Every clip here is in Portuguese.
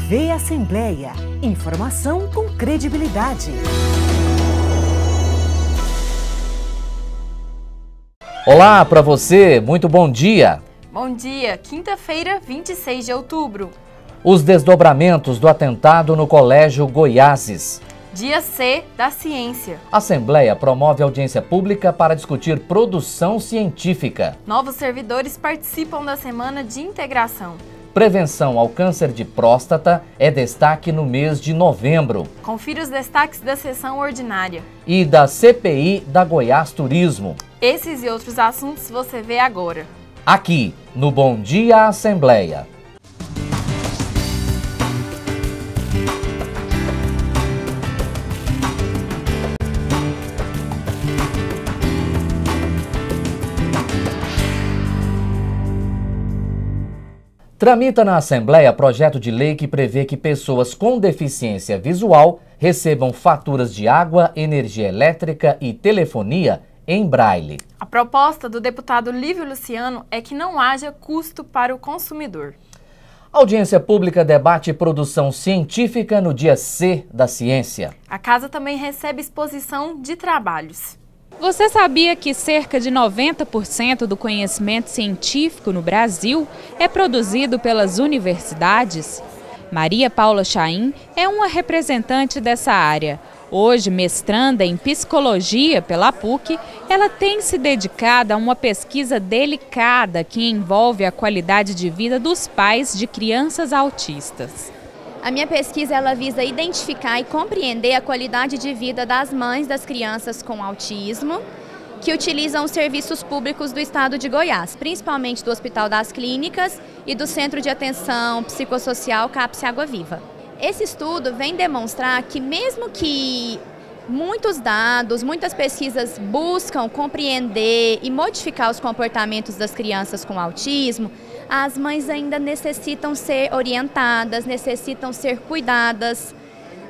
TV Assembleia. Informação com credibilidade. Olá para você, muito bom dia. Bom dia, quinta-feira, 26 de outubro. Os desdobramentos do atentado no Colégio Goiáses. Dia C da Ciência. A Assembleia promove audiência pública para discutir produção científica. Novos servidores participam da Semana de Integração. Prevenção ao câncer de próstata é destaque no mês de novembro. Confira os destaques da sessão ordinária. E da CPI da Goiás Turismo. Esses e outros assuntos você vê agora. Aqui, no Bom Dia Assembleia. Tramita na Assembleia projeto de lei que prevê que pessoas com deficiência visual recebam faturas de água, energia elétrica e telefonia em braille. A proposta do deputado Lívio Luciano é que não haja custo para o consumidor. A audiência pública debate produção científica no dia C da Ciência. A casa também recebe exposição de trabalhos. Você sabia que cerca de 90% do conhecimento científico no Brasil é produzido pelas universidades? Maria Paula Chaim é uma representante dessa área. Hoje, mestranda em psicologia pela PUC, ela tem se dedicado a uma pesquisa delicada que envolve a qualidade de vida dos pais de crianças autistas. A minha pesquisa ela visa identificar e compreender a qualidade de vida das mães das crianças com autismo que utilizam os serviços públicos do estado de Goiás, principalmente do Hospital das Clínicas e do Centro de Atenção Psicossocial CAPS Água Viva. Esse estudo vem demonstrar que mesmo que muitos dados, muitas pesquisas buscam compreender e modificar os comportamentos das crianças com autismo, as mães ainda necessitam ser orientadas, necessitam ser cuidadas,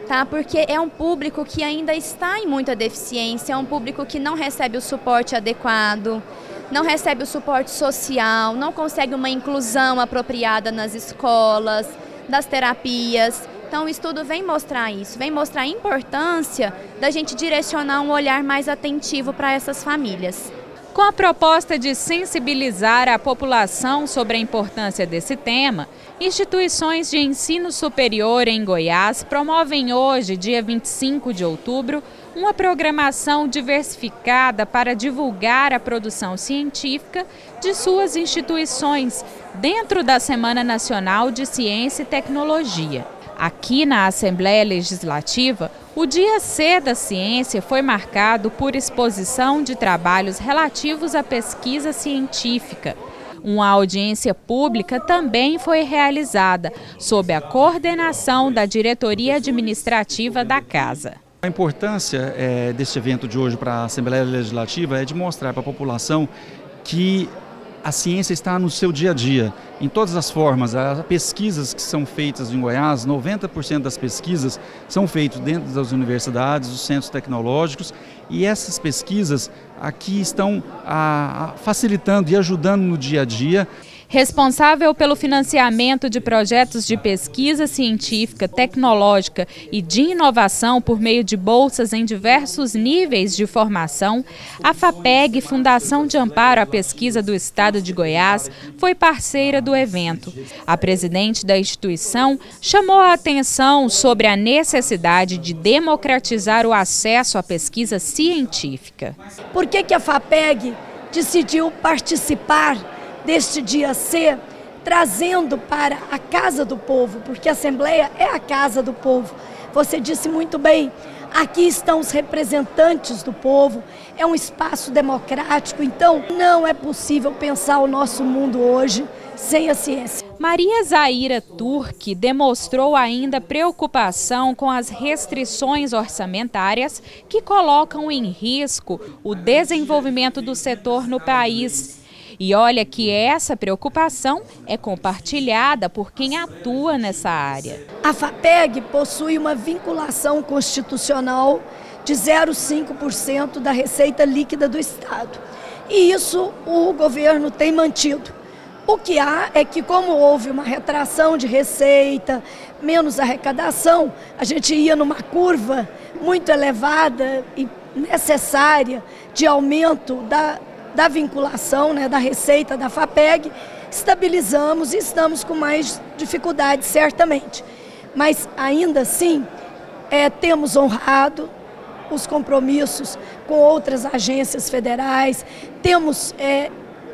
tá? Porque é um público que ainda está em muita deficiência, é um público que não recebe o suporte adequado, não recebe o suporte social, não consegue uma inclusão apropriada nas escolas, das terapias. Então o estudo vem mostrar isso, vem mostrar a importância da gente direcionar um olhar mais atentivo para essas famílias. Com a proposta de sensibilizar a população sobre a importância desse tema, instituições de ensino superior em Goiás promovem hoje, dia 25 de outubro, uma programação diversificada para divulgar a produção científica de suas instituições dentro da Semana Nacional de Ciência e Tecnologia. Aqui na Assembleia Legislativa, o dia C da Ciência foi marcado por exposição de trabalhos relativos à pesquisa científica. Uma audiência pública também foi realizada, sob a coordenação da Diretoria Administrativa da Casa. A importância deste evento de hoje para a Assembleia Legislativa é de mostrar para a população que a ciência está no seu dia a dia, em todas as formas. As pesquisas que são feitas em Goiás, 90% das pesquisas são feitas dentro das universidades, dos centros tecnológicos, e essas pesquisas aqui estão facilitando e ajudando no dia a dia. Responsável pelo financiamento de projetos de pesquisa científica, tecnológica e de inovação por meio de bolsas em diversos níveis de formação, a FAPEG, Fundação de Amparo à Pesquisa do Estado de Goiás, foi parceira do evento. A presidente da instituição chamou a atenção sobre a necessidade de democratizar o acesso à pesquisa científica. Por que a FAPEG decidiu participar deste dia C, trazendo para a Casa do Povo, porque a Assembleia é a Casa do Povo. Você disse muito bem, aqui estão os representantes do povo, é um espaço democrático, então não é possível pensar o nosso mundo hoje sem a ciência. Maria Zaira Turque demonstrou ainda preocupação com as restrições orçamentárias que colocam em risco o desenvolvimento do setor no país. E olha que essa preocupação é compartilhada por quem atua nessa área. A FAPEG possui uma vinculação constitucional de 0,5% da receita líquida do Estado. E isso o governo tem mantido. O que há é que, como houve uma retração de receita, menos arrecadação, a gente ia numa curva muito elevada e necessária de aumento da vinculação, né, da receita da FAPEG. Estabilizamos e estamos com mais dificuldades, certamente. Mas, ainda assim, temos honrado os compromissos com outras agências federais, temos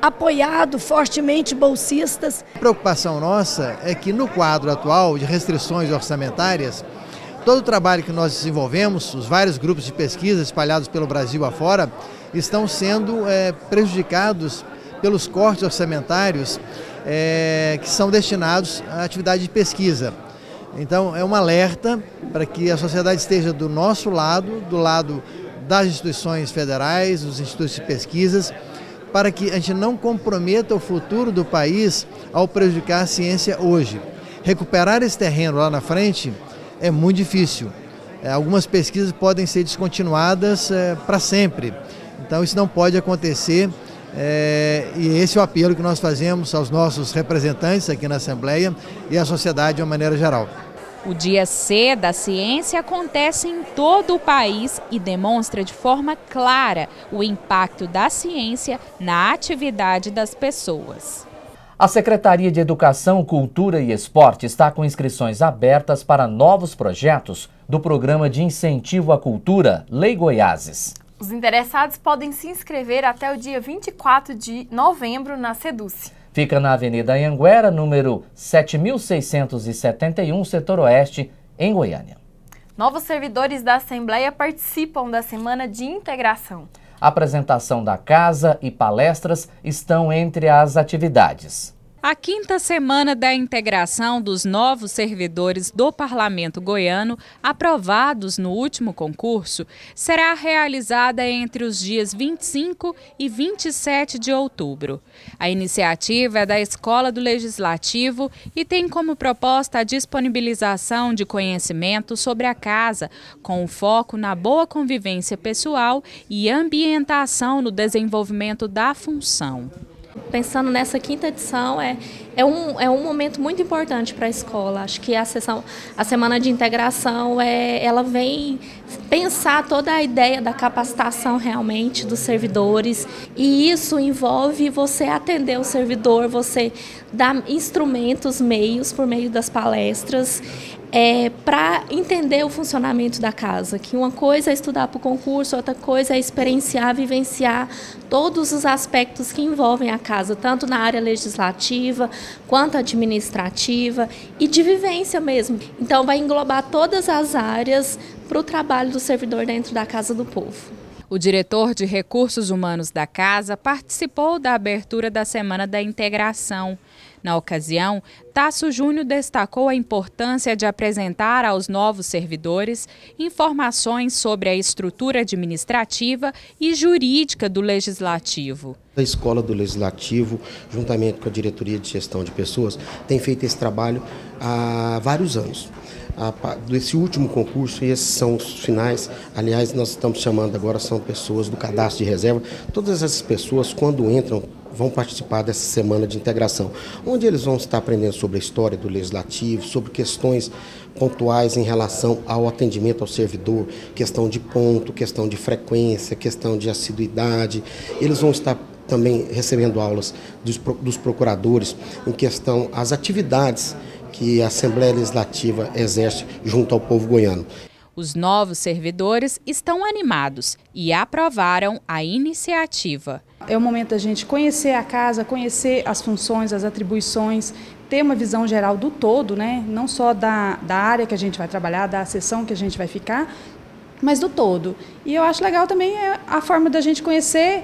apoiado fortemente bolsistas. A preocupação nossa é que no quadro atual de restrições orçamentárias, todo o trabalho que nós desenvolvemos, os vários grupos de pesquisa espalhados pelo Brasil afora, estão sendo prejudicados pelos cortes orçamentários que são destinados à atividade de pesquisa. Então é um alerta para que a sociedade esteja do nosso lado, do lado das instituições federais, dos institutos de pesquisas, para que a gente não comprometa o futuro do país ao prejudicar a ciência hoje. Recuperar esse terreno lá na frente é muito difícil. Algumas pesquisas podem ser descontinuadas para sempre. Então isso não pode acontecer e esse é o apelo que nós fazemos aos nossos representantes aqui na Assembleia e à sociedade de uma maneira geral. O Dia C da Ciência acontece em todo o país e demonstra de forma clara o impacto da ciência na atividade das pessoas. A Secretaria de Educação, Cultura e Esporte está com inscrições abertas para novos projetos do Programa de Incentivo à Cultura, Lei Goiáses. Os interessados podem se inscrever até o dia 24 de novembro na SEDUC. Fica na Avenida Anhanguera, número 7.671, setor oeste, em Goiânia. Novos servidores da Assembleia participam da Semana de Integração. A apresentação da casa e palestras estão entre as atividades. A 5ª Semana da Integração dos novos servidores do Parlamento Goiano, aprovados no último concurso, será realizada entre os dias 25 e 27 de outubro. A iniciativa é da Escola do Legislativo e tem como proposta a disponibilização de conhecimento sobre a casa, com foco na boa convivência pessoal e ambientação no desenvolvimento da função. Pensando nessa 5ª edição, é um momento muito importante para a escola. Acho que a Semana de Integração, ela vem pensar toda a ideia da capacitação realmente dos servidores, e isso envolve você atender o servidor, você dar instrumentos, meios, por meio das palestras, para entender o funcionamento da casa, que uma coisa é estudar para o concurso, outra coisa é experienciar, vivenciar todos os aspectos que envolvem a casa, tanto na área legislativa, quanto administrativa e de vivência mesmo. Então vai englobar todas as áreas para o trabalho do servidor dentro da Casa do Povo. O diretor de Recursos Humanos da Casa participou da abertura da Semana da Integração. Na ocasião, Tasso Júnior destacou a importância de apresentar aos novos servidores informações sobre a estrutura administrativa e jurídica do Legislativo. A Escola do Legislativo, juntamente com a Diretoria de Gestão de Pessoas, tem feito esse trabalho há vários anos. Desse último concurso, e esses são os finais, aliás, nós estamos chamando agora, são pessoas do cadastro de reserva. Todas essas pessoas, quando entram, vão participar dessa Semana de Integração, onde eles vão estar aprendendo sobre a história do Legislativo, sobre questões pontuais em relação ao atendimento ao servidor, questão de ponto, questão de frequência, questão de assiduidade. Eles vão estar também recebendo aulas dos procuradores em questão às atividades que a Assembleia Legislativa exerce junto ao povo goiano. Os novos servidores estão animados e aprovaram a iniciativa. É o momento da gente conhecer a casa, conhecer as funções, as atribuições, ter uma visão geral do todo, né? Não só da área que a gente vai trabalhar, da seção que a gente vai ficar, mas do todo. E eu acho legal também a forma da gente conhecer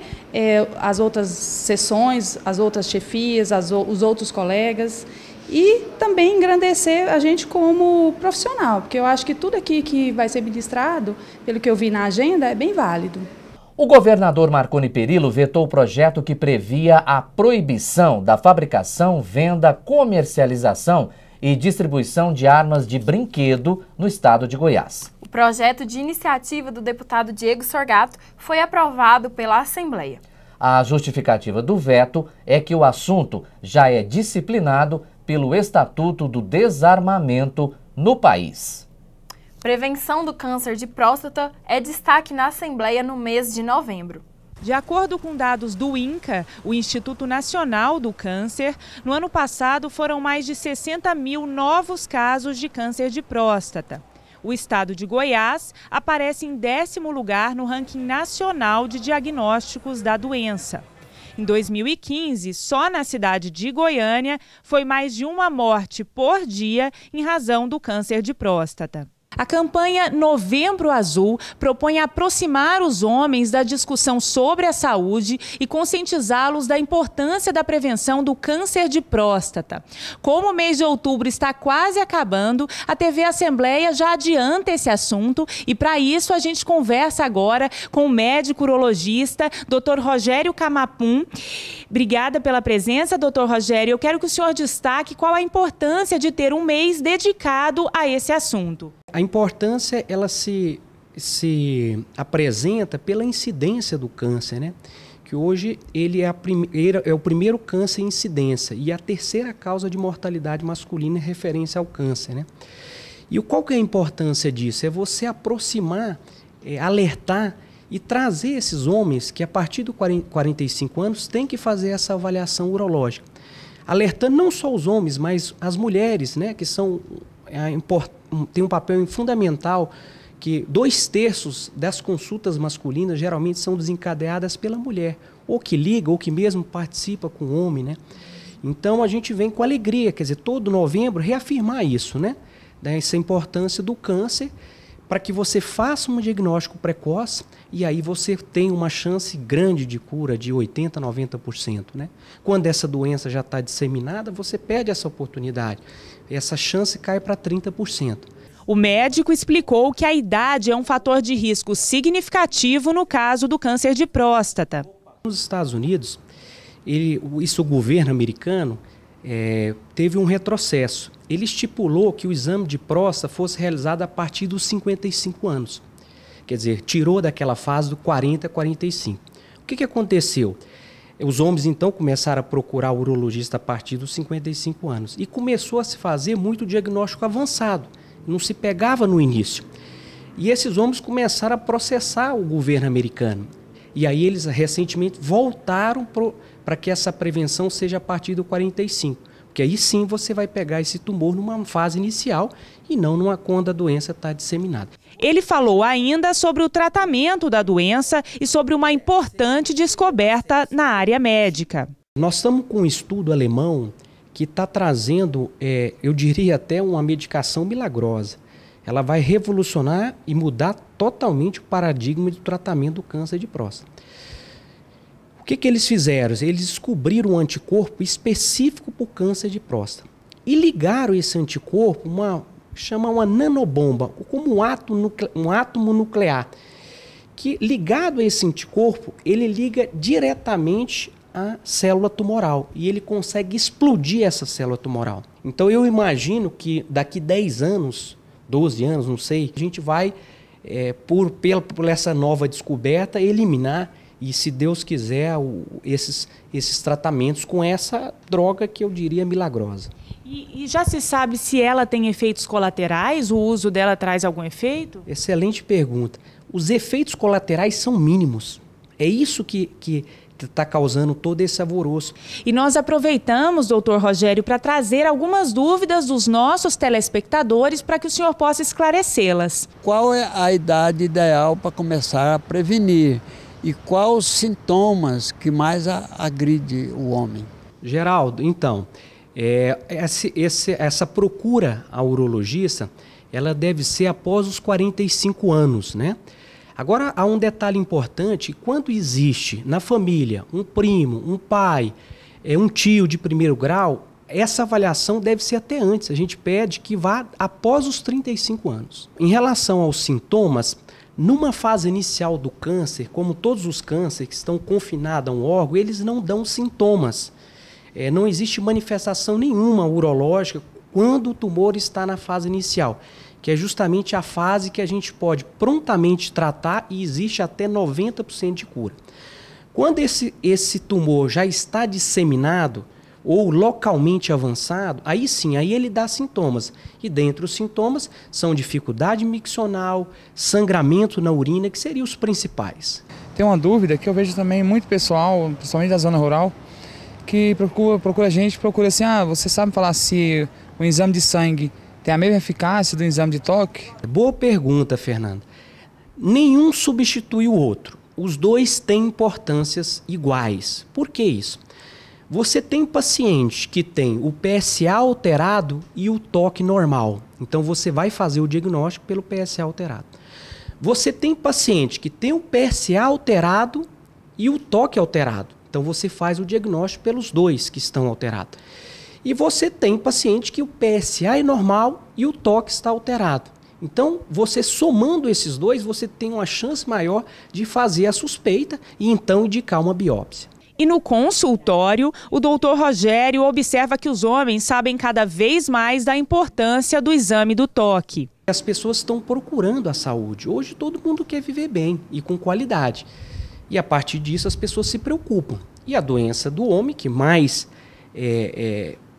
as outras seções, as outras chefias, os outros colegas. E também engrandecer a gente como profissional, porque eu acho que tudo aqui que vai ser ministrado, pelo que eu vi na agenda, é bem válido. O governador Marconi Perillo vetou o projeto que previa a proibição da fabricação, venda, comercialização e distribuição de armas de brinquedo no estado de Goiás. O projeto de iniciativa do deputado Diego Sorgato foi aprovado pela Assembleia. A justificativa do veto é que o assunto já é disciplinado pelo Estatuto do Desarmamento no país. Prevenção do câncer de próstata é destaque na Assembleia no mês de novembro. De acordo com dados do INCA, o Instituto Nacional do Câncer, no ano passado foram mais de 60 mil novos casos de câncer de próstata. O estado de Goiás aparece em 10º lugar no ranking nacional de diagnósticos da doença. Em 2015, só na cidade de Goiânia, foi mais de uma morte por dia em razão do câncer de próstata. A campanha Novembro Azul propõe aproximar os homens da discussão sobre a saúde e conscientizá-los da importância da prevenção do câncer de próstata. Como o mês de outubro está quase acabando, a TV Assembleia já adianta esse assunto e, para isso, a gente conversa agora com o médico urologista, Dr. Rogério Camapum. Obrigada pela presença, Dr. Rogério. Eu quero que o senhor destaque qual a importância de ter um mês dedicado a esse assunto. A importância, ela se apresenta pela incidência do câncer, né? Que hoje ele é o primeiro câncer em incidência e a terceira causa de mortalidade masculina em referência ao câncer, né? E qual que é a importância disso? É você aproximar, alertar e trazer esses homens que a partir dos 45 anos têm que fazer essa avaliação urológica. Alertando não só os homens, mas as mulheres, né? Que são tem um papel fundamental, que 2/3 das consultas masculinas geralmente são desencadeadas pela mulher, ou que liga, ou que mesmo participa com o homem, né? Então a gente vem com alegria, quer dizer, todo novembro reafirmar isso, né? Essa importância do câncer, para que você faça um diagnóstico precoce e aí você tem uma chance grande de cura de 80%, 90%, né? Quando essa doença já está disseminada, você perde essa oportunidade. Essa chance cai para 30%. O médico explicou que a idade é um fator de risco significativo no caso do câncer de próstata. Nos Estados Unidos, o governo americano teve um retrocesso. Ele estipulou que o exame de próstata fosse realizado a partir dos 55 anos. Quer dizer, tirou daquela fase do 40 a 45. O que aconteceu? Os homens, então, começaram a procurar o urologista a partir dos 55 anos. E começou a se fazer muito diagnóstico avançado. Não se pegava no início. E esses homens começaram a processar o governo americano. E aí eles recentemente voltaram para que essa prevenção seja a partir do 45. Porque aí sim você vai pegar esse tumor numa fase inicial e não quando a doença está disseminada. Ele falou ainda sobre o tratamento da doença e sobre uma importante descoberta na área médica. Nós estamos com um estudo alemão que está trazendo, eu diria até uma medicação milagrosa. Ela vai revolucionar e mudar totalmente o paradigma do tratamento do câncer de próstata. O que eles fizeram? Eles descobriram um anticorpo específico para o câncer de próstata. E ligaram esse anticorpo, chama uma nanobomba, como um átomo nuclear, que ligado a esse anticorpo, ele liga diretamente à célula tumoral e ele consegue explodir essa célula tumoral. Então eu imagino que daqui 10 anos, 12 anos, não sei, a gente vai, por essa nova descoberta, eliminar, e se Deus quiser, esses tratamentos com essa droga que eu diria milagrosa. E já se sabe se ela tem efeitos colaterais? O uso dela traz algum efeito? Excelente pergunta. Os efeitos colaterais são mínimos. É isso que está causando todo esse alvoroço. E nós aproveitamos, doutor Rogério, para trazer algumas dúvidas dos nossos telespectadores para que o senhor possa esclarecê-las. Qual é a idade ideal para começar a prevenir? E quais os sintomas que mais agride o homem? Geraldo, então, essa procura ao urologista, ela deve ser após os 45 anos, né? Agora, há um detalhe importante: quando existe na família um primo, um pai, um tio de primeiro grau, essa avaliação deve ser até antes. A gente pede que vá após os 35 anos. Em relação aos sintomas, numa fase inicial do câncer, como todos os cânceres que estão confinados a um órgão, eles não dão sintomas. Não existe manifestação nenhuma urológica quando o tumor está na fase inicial, que é justamente a fase que a gente pode prontamente tratar e existe até 90% de cura. Quando esse tumor já está disseminado ou localmente avançado, aí sim, aí ele dá sintomas. E dentre os sintomas são dificuldade miccional, sangramento na urina, que seriam os principais. Tem uma dúvida que eu vejo também muito pessoal, principalmente da zona rural, que procura a gente, procura assim, você sabe falar se o exame de sangue tem a mesma eficácia do exame de toque? Boa pergunta, Fernanda. Nenhum substitui o outro. Os dois têm importâncias iguais. Por que isso? Você tem paciente que tem o PSA alterado e o toque normal. Então você vai fazer o diagnóstico pelo PSA alterado. Você tem paciente que tem o PSA alterado e o toque alterado. Então você faz o diagnóstico pelos dois que estão alterados. E você tem paciente que o PSA é normal e o toque está alterado. Então, você somando esses dois, você tem uma chance maior de fazer a suspeita e então indicar uma biópsia. E no consultório, o doutor Rogério observa que os homens sabem cada vez mais da importância do exame do toque. As pessoas estão procurando a saúde. Hoje todo mundo quer viver bem e com qualidade. E a partir disso as pessoas se preocupam. E a doença do homem, que mais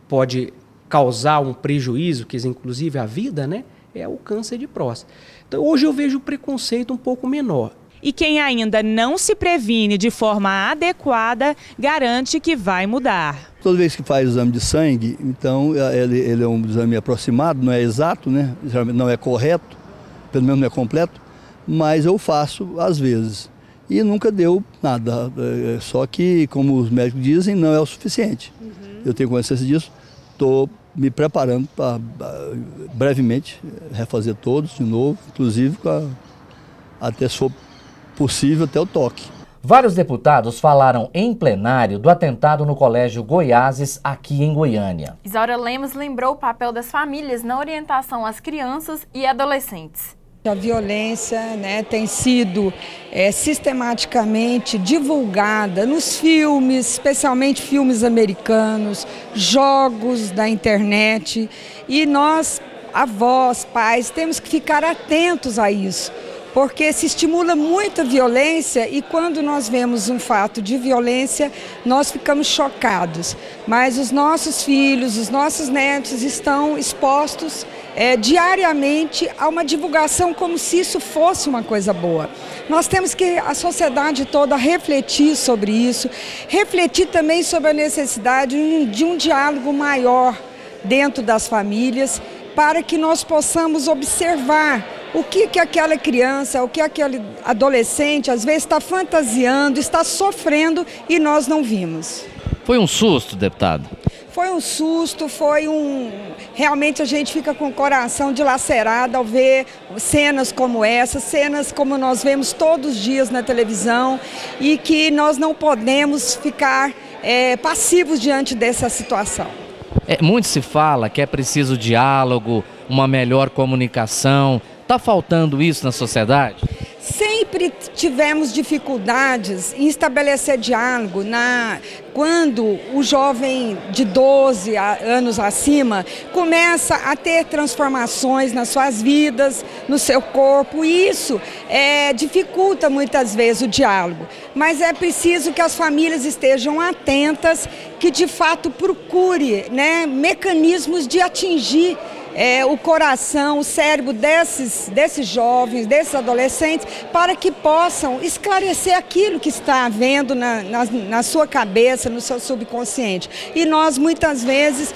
pode causar um prejuízo, que é inclusive a vida, né, é o câncer de próstata. Então hoje eu vejo o preconceito um pouco menor. E quem ainda não se previne de forma adequada, garante que vai mudar. Toda vez que faz o exame de sangue, então ele é um exame aproximado, não é exato, né? Não é correto, pelo menos não é completo, mas eu faço às vezes. E nunca deu nada, só que, como os médicos dizem, não é o suficiente. Eu tenho consciência disso, estou me preparando para brevemente refazer todos de novo, inclusive até se for possível até o toque. Vários deputados falaram em plenário do atentado no Colégio Goiáses, aqui em Goiânia. Isaura Lemos lembrou o papel das famílias na orientação às crianças e adolescentes. A violência, né, tem sido sistematicamente divulgada nos filmes, especialmente filmes americanos, jogos da internet, e nós, avós, pais, temos que ficar atentos a isso, porque se estimula muita violência e quando nós vemos um fato de violência, nós ficamos chocados. Mas os nossos filhos, os nossos netos estão expostos diariamente a uma divulgação como se isso fosse uma coisa boa. Nós temos que, a sociedade toda, refletir sobre isso, refletir também sobre a necessidade de um diálogo maior dentro das famílias, para que nós possamos observar o que aquela criança, o que aquele adolescente, às vezes está fantasiando, está sofrendo e nós não vimos. Foi um susto, deputado? Foi um susto, realmente a gente fica com o coração dilacerado ao ver cenas como essa, cenas como nós vemos todos os dias na televisão e que nós não podemos ficar passivos diante dessa situação. Muito se fala que é preciso diálogo, uma melhor comunicação. Está faltando isso na sociedade? Sempre tivemos dificuldades em estabelecer diálogo quando o jovem de 12 anos acima começa a ter transformações nas suas vidas, no seu corpo, e isso dificulta muitas vezes o diálogo. Mas é preciso que as famílias estejam atentas, que de fato procure, né, mecanismos de atingir o coração, o cérebro desses jovens, desses adolescentes, para que possam esclarecer aquilo que está havendo na sua cabeça, no seu subconsciente. E nós, muitas vezes,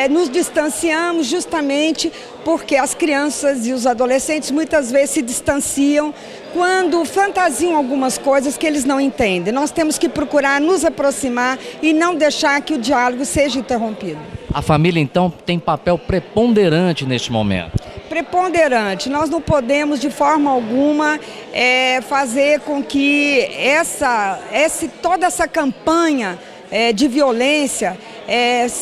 nos distanciamos justamente porque as crianças e os adolescentes, muitas vezes, se distanciam quando fantasiam algumas coisas que eles não entendem. Nós temos que procurar nos aproximar e não deixar que o diálogo seja interrompido. A família, então, tem papel preponderante neste momento? Preponderante. Nós não podemos, de forma alguma, fazer com que toda essa campanha de violência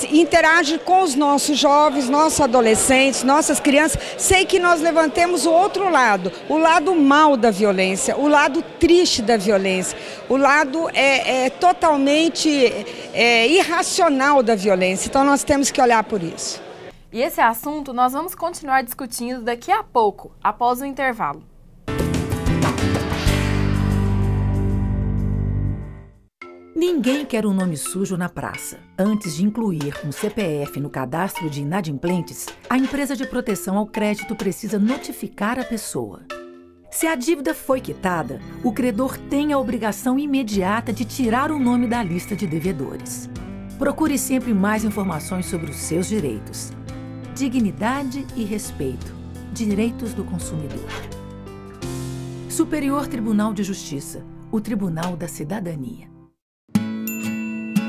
interage com os nossos jovens, nossos adolescentes, nossas crianças. Sei que nós levantemos o outro lado, o lado mal da violência, o lado triste da violência, o lado totalmente irracional da violência. Então nós temos que olhar por isso. E esse assunto nós vamos continuar discutindo daqui a pouco, após o intervalo. Ninguém quer um nome sujo na praça. Antes de incluir um CPF no cadastro de inadimplentes, a empresa de proteção ao crédito precisa notificar a pessoa. Se a dívida foi quitada, o credor tem a obrigação imediata de tirar o nome da lista de devedores. Procure sempre mais informações sobre os seus direitos. Dignidade e respeito. Direitos do consumidor. Superior Tribunal de Justiça. O Tribunal da Cidadania.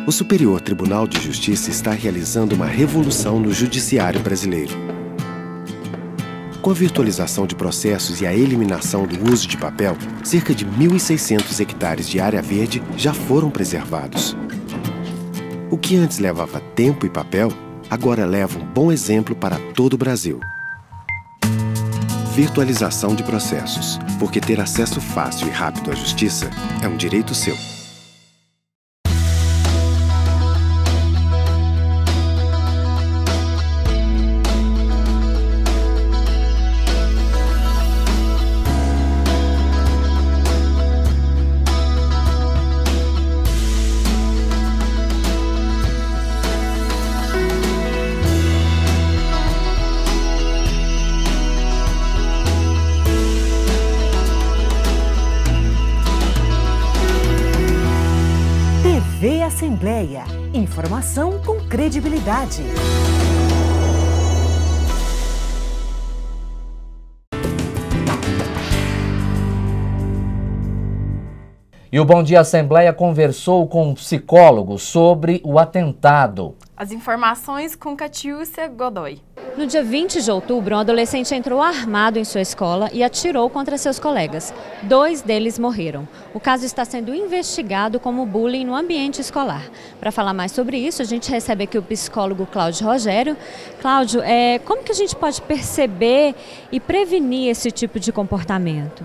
O Superior Tribunal de Justiça está realizando uma revolução no judiciário brasileiro. Com a virtualização de processos e a eliminação do uso de papel, cerca de 1.600 hectares de área verde já foram preservados. O que antes levava tempo e papel, agora leva um bom exemplo para todo o Brasil. Virtualização de processos, porque ter acesso fácil e rápido à justiça é um direito seu. TV Assembleia. Informação com credibilidade. E o Bom Dia Assembleia conversou com um psicólogo sobre o atentado. As informações com Catiúcia Godoy. No dia 20 de outubro, um adolescente entrou armado em sua escola e atirou contra seus colegas. 2 deles morreram. O caso está sendo investigado como bullying no ambiente escolar. Para falar mais sobre isso, a gente recebe aqui o psicólogo Cláudio Rogério. Cláudio, como que a gente pode perceber e prevenir esse tipo de comportamento?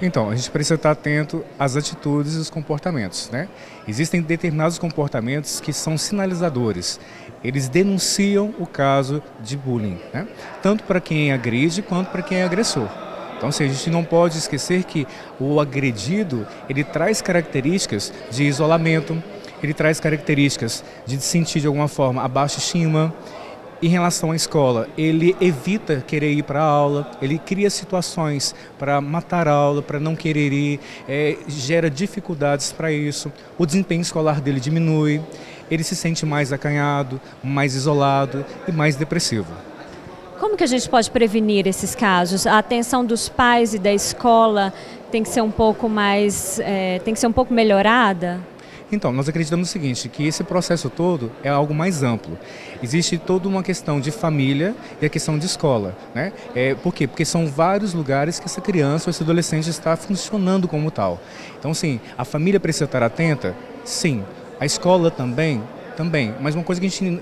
Então, a gente precisa estar atento às atitudes e os comportamentos, né? Existem determinados comportamentos que são sinalizadores. Eles denunciam o caso de bullying, né? Tanto para quem agride quanto para quem é agressor. Então, assim, a gente não pode esquecer que o agredido, ele traz características de isolamento, ele traz características de se sentir de alguma forma a baixa estima. Em relação à escola, ele evita querer ir para a aula, ele cria situações para matar a aula, para não querer ir, gera dificuldades para isso, o desempenho escolar dele diminui, ele se sente mais acanhado, mais isolado e mais depressivo. Como que a gente pode prevenir esses casos? A atenção dos pais e da escola tem que ser um pouco mais, tem que ser um pouco melhorada? Então, nós acreditamos no seguinte, que esse processo todo é algo mais amplo. Existe toda uma questão de família e a questão de escola, né? Por quê? Porque são vários lugares que essa criança ou esse adolescente está funcionando como tal. Então, sim, a família precisa estar atenta? Sim. A escola também? Também, mas uma coisa que a gente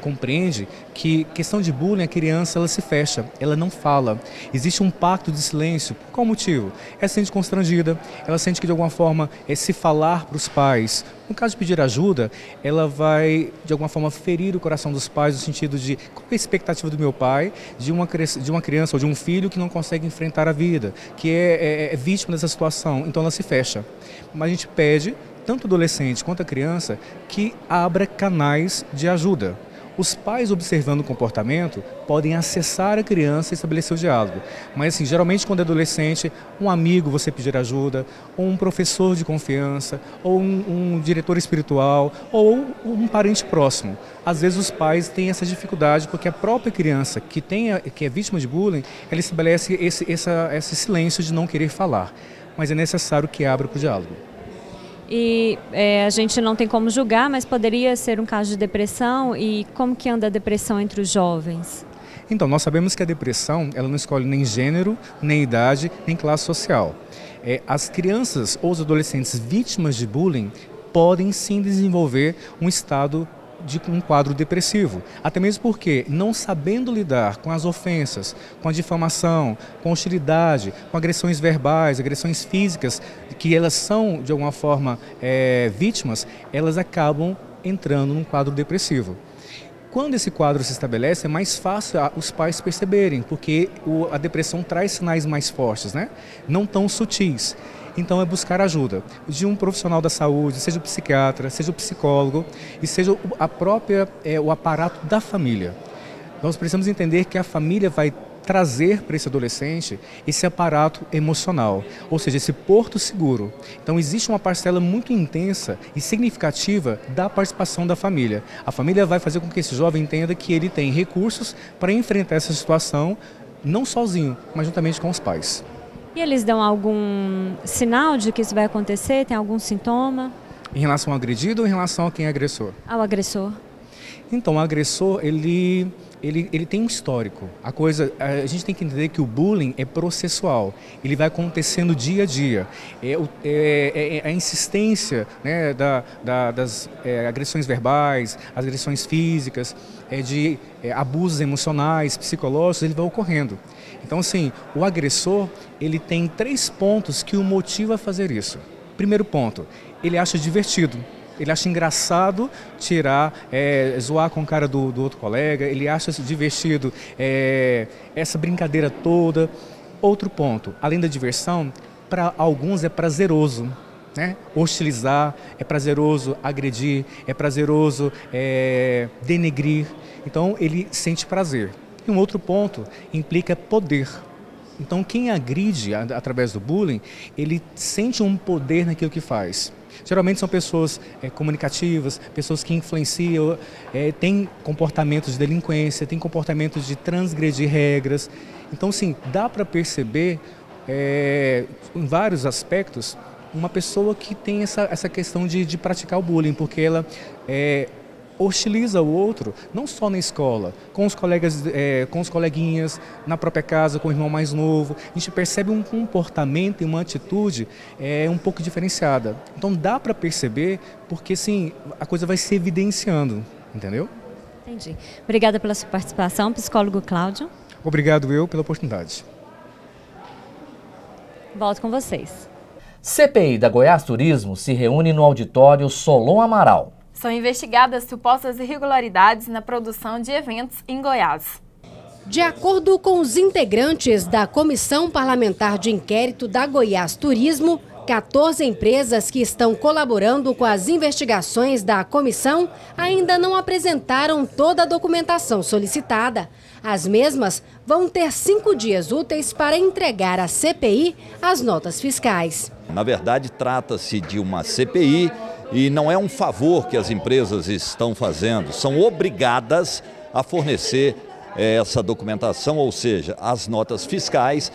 compreende que questão de bullying, a criança ela se fecha, ela não fala. Existe um pacto de silêncio. Por qual motivo? Ela se sente constrangida, ela sente que de alguma forma se falar para os pais. No caso de pedir ajuda, ela vai de alguma forma ferir o coração dos pais no sentido de qual é a expectativa do meu pai de uma criança ou de um filho que não consegue enfrentar a vida, que é vítima dessa situação, então ela se fecha. Mas a gente pede tanto o adolescente quanto a criança, que abra canais de ajuda. Os pais, observando o comportamento, podem acessar a criança e estabelecer o diálogo. Mas, assim, geralmente, quando é adolescente, um amigo você pedir ajuda, ou um professor de confiança, ou um diretor espiritual, ou um parente próximo. Às vezes, os pais têm essa dificuldade, porque a própria criança que é vítima de bullying, ela estabelece esse silêncio de não querer falar. Mas é necessário que abra para o diálogo. E a gente não tem como julgar, mas poderia ser um caso de depressão. E como que anda a depressão entre os jovens? Então, nós sabemos que a depressão ela não escolhe nem gênero, nem idade, nem classe social. As crianças ou os adolescentes vítimas de bullying podem sim desenvolver um estado de um quadro depressivo, até mesmo porque, não sabendo lidar com as ofensas, com a difamação, com hostilidade, com agressões verbais, agressões físicas, que elas são, de alguma forma, vítimas, elas acabam entrando num quadro depressivo. Quando esse quadro se estabelece, é mais fácil os pais perceberem, porque a depressão traz sinais mais fortes, né? Não tão sutis. Então é buscar ajuda de um profissional da saúde, seja o psiquiatra, seja o psicólogo e seja o aparato da família. Nós precisamos entender que a família vai trazer para esse adolescente esse aparato emocional, ou seja, esse porto seguro. Então existe uma parcela muito intensa e significativa da participação da família. A família vai fazer com que esse jovem entenda que ele tem recursos para enfrentar essa situação, não sozinho, mas juntamente com os pais. E eles dão algum sinal de que isso vai acontecer? Tem algum sintoma? Em relação ao agredido ou em relação a quem é agressor? Ao agressor. Então, o agressor, ele tem um histórico. A gente tem que entender que o bullying é processual. Ele vai acontecendo dia a dia. A insistência, né, das agressões verbais, as agressões físicas, de abusos emocionais, psicológicos, ele vai ocorrendo. Então, assim, o agressor, ele tem 3 pontos que o motiva a fazer isso. Primeiro ponto, ele acha divertido. Ele acha engraçado zoar com a cara do outro colega, ele acha divertido essa brincadeira toda. Outro ponto, além da diversão, para alguns é prazeroso, né? Hostilizar, é prazeroso agredir, é prazeroso denegrir. Então ele sente prazer. E um outro ponto implica poder. Então quem agride através do bullying, ele sente um poder naquilo que faz. Geralmente são pessoas comunicativas, pessoas que influenciam, têm comportamentos de delinquência, têm comportamentos de transgredir regras. Então, sim, dá para perceber, em vários aspectos, uma pessoa que tem essa questão de praticar o bullying, porque ela hostiliza o outro, não só na escola, com os colegas, com os coleguinhas, na própria casa, com o irmão mais novo. A gente percebe um comportamento e uma atitude um pouco diferenciada. Então dá para perceber, porque sim, a coisa vai se evidenciando, entendeu? Entendi. Obrigada pela sua participação, psicólogo Cláudio. Obrigado eu pela oportunidade. Volto com vocês. CPI da Goiás Turismo se reúne no auditório Solon Amaral. São investigadas supostas irregularidades na produção de eventos em Goiás. De acordo com os integrantes da Comissão Parlamentar de Inquérito da Goiás Turismo, 14 empresas que estão colaborando com as investigações da comissão ainda não apresentaram toda a documentação solicitada. As mesmas vão ter 5 dias úteis para entregar à CPI as notas fiscais. Na verdade, trata-se de uma CPI e não é um favor que as empresas estão fazendo, são obrigadas a fornecer essa documentação, ou seja, as notas fiscais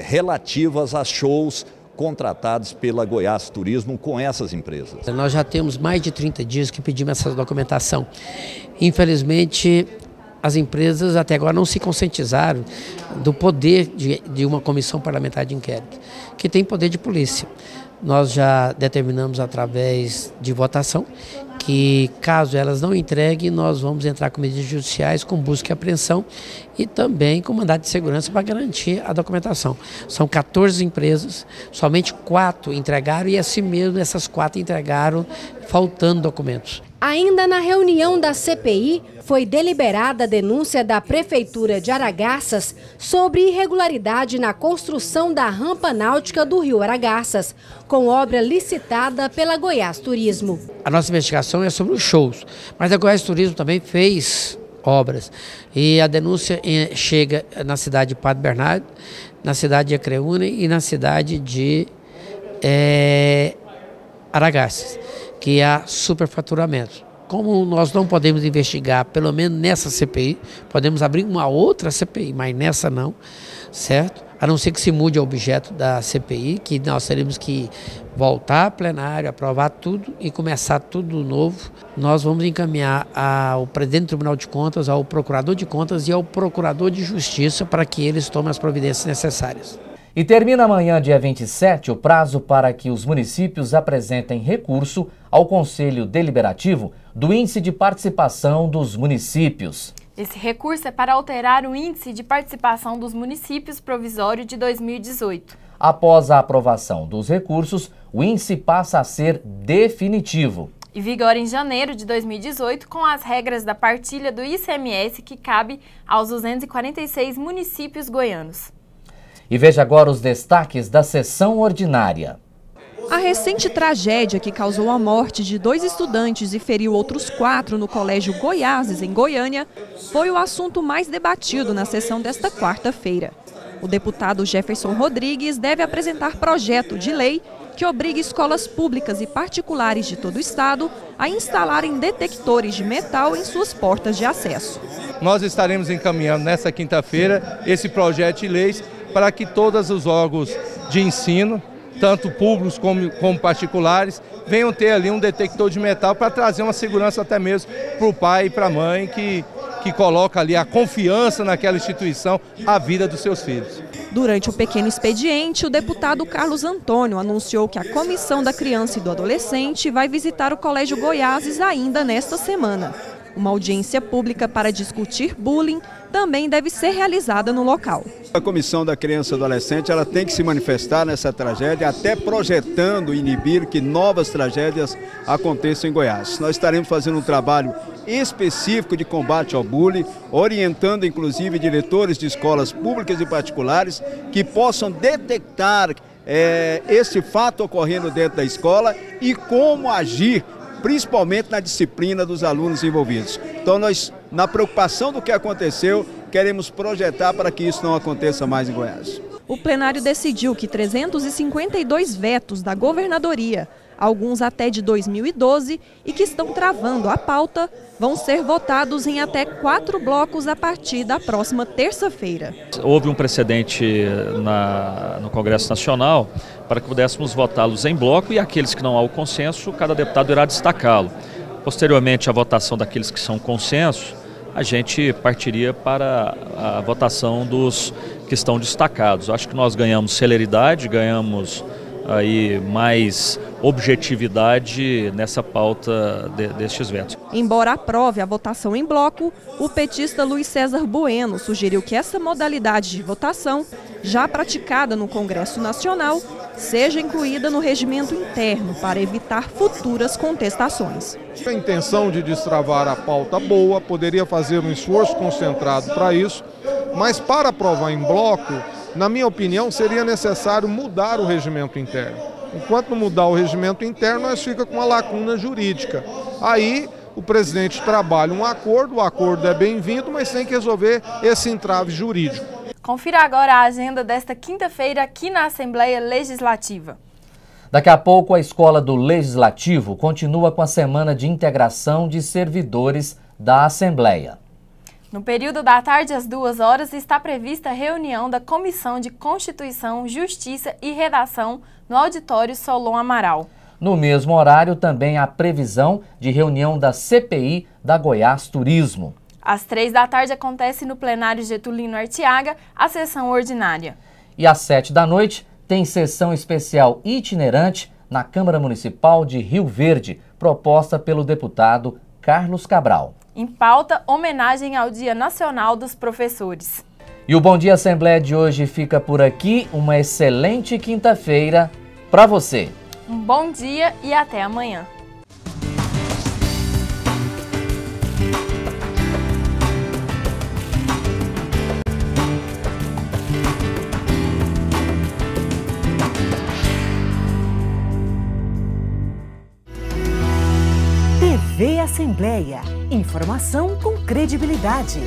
relativas a shows contratados pela Goiás Turismo com essas empresas. Nós já temos mais de 30 dias que pedimos essa documentação. Infelizmente, as empresas até agora não se conscientizaram do poder de uma comissão parlamentar de inquérito, que tem poder de polícia. Nós já determinamos através de votação que, caso elas não entreguem, nós vamos entrar com medidas judiciais, com busca e apreensão e também com mandado de segurança para garantir a documentação. São 14 empresas, somente 4 entregaram e assim mesmo essas 4 entregaram faltando documentos. Ainda na reunião da CPI, foi deliberada a denúncia da Prefeitura de Aragarças sobre irregularidade na construção da rampa náutica do Rio Aragarças, com obra licitada pela Goiás Turismo. A nossa investigação é sobre os shows, mas a Goiás Turismo também fez obras. E a denúncia chega na cidade de Padre Bernardo, na cidade de Acreúna e na cidade de Aragarças, que há superfaturamento. Como nós não podemos investigar, pelo menos nessa CPI, podemos abrir uma outra CPI, mas nessa não, certo? A não ser que se mude o objeto da CPI, que nós teremos que voltar ao plenário, aprovar tudo e começar tudo novo. Nós vamos encaminhar ao presidente do Tribunal de Contas, ao procurador de contas e ao procurador de justiça para que eles tomem as providências necessárias. E termina amanhã, dia 27, o prazo para que os municípios apresentem recurso ao Conselho Deliberativo do Índice de Participação dos Municípios. Esse recurso é para alterar o Índice de Participação dos Municípios Provisório de 2018. Após a aprovação dos recursos, o índice passa a ser definitivo. e vigora em janeiro de 2018 com as regras da partilha do ICMS que cabe aos 246 municípios goianos. E veja agora os destaques da sessão ordinária. A recente tragédia que causou a morte de 2 estudantes e feriu outros 4 no Colégio Goiáses, em Goiânia, foi o assunto mais debatido na sessão desta quarta-feira. O deputado Jefferson Rodrigues deve apresentar projeto de lei que obriga escolas públicas e particulares de todo o estado a instalarem detectores de metal em suas portas de acesso. Nós estaremos encaminhando nesta quinta-feira esse projeto de leis para que todos os órgãos de ensino, tanto públicos como particulares, venham ter ali um detector de metal para trazer uma segurança até mesmo para o pai e para a mãe que coloca ali a confiança naquela instituição, a vida dos seus filhos. Durante o pequeno expediente, o deputado Carlos Antônio anunciou que a Comissão da Criança e do Adolescente vai visitar o Colégio Goiáses ainda nesta semana. Uma audiência pública para discutir bullying também deve ser realizada no local. A Comissão da Criança e do Adolescente ela tem que se manifestar nessa tragédia, até projetando inibir que novas tragédias aconteçam em Goiás. Nós estaremos fazendo um trabalho específico de combate ao bullying, orientando inclusive diretores de escolas públicas e particulares que possam detectar esse fato ocorrendo dentro da escola e como agir, principalmente na disciplina dos alunos envolvidos. Então nós, na preocupação do que aconteceu, queremos projetar para que isso não aconteça mais em Goiás. O plenário decidiu que 352 vetos da governadoria, alguns até de 2012 e que estão travando a pauta, vão ser votados em até 4 blocos a partir da próxima terça-feira. Houve um precedente no Congresso Nacional para que pudéssemos votá-los em bloco e aqueles que não há o consenso, cada deputado irá destacá-lo. Posteriormente à votação daqueles que são consenso, a gente partiria para a votação dos que estão destacados. Acho que nós ganhamos celeridade, ganhamos aí mais objetividade nessa pauta destes vetos. Embora aprove a votação em bloco, o petista Luiz César Bueno sugeriu que essa modalidade de votação, já praticada no Congresso Nacional, seja incluída no regimento interno para evitar futuras contestações. A intenção de destravar a pauta boa, poderia fazer um esforço concentrado para isso, mas para aprovar em bloco, na minha opinião, seria necessário mudar o regimento interno. Enquanto não mudar o regimento interno, nós fica com uma lacuna jurídica. Aí o presidente trabalha um acordo, o acordo é bem-vindo, mas tem que resolver esse entrave jurídico. Confira agora a agenda desta quinta-feira aqui na Assembleia Legislativa. Daqui a pouco, a Escola do Legislativo continua com a semana de integração de servidores da Assembleia. No período da tarde, às 2 horas, está prevista a reunião da Comissão de Constituição, Justiça e Redação no auditório Solon Amaral. No mesmo horário, também há previsão de reunião da CPI da Goiás Turismo. Às 3 da tarde acontece no plenário Getulino Arteaga a sessão ordinária. E às 7 da noite tem sessão especial itinerante na Câmara Municipal de Rio Verde, proposta pelo deputado Carlos Cabral. Em pauta, homenagem ao Dia Nacional dos Professores. E o Bom Dia Assembleia de hoje fica por aqui. Uma excelente quinta-feira para você. Um bom dia e até amanhã. TV Assembleia. Informação com credibilidade.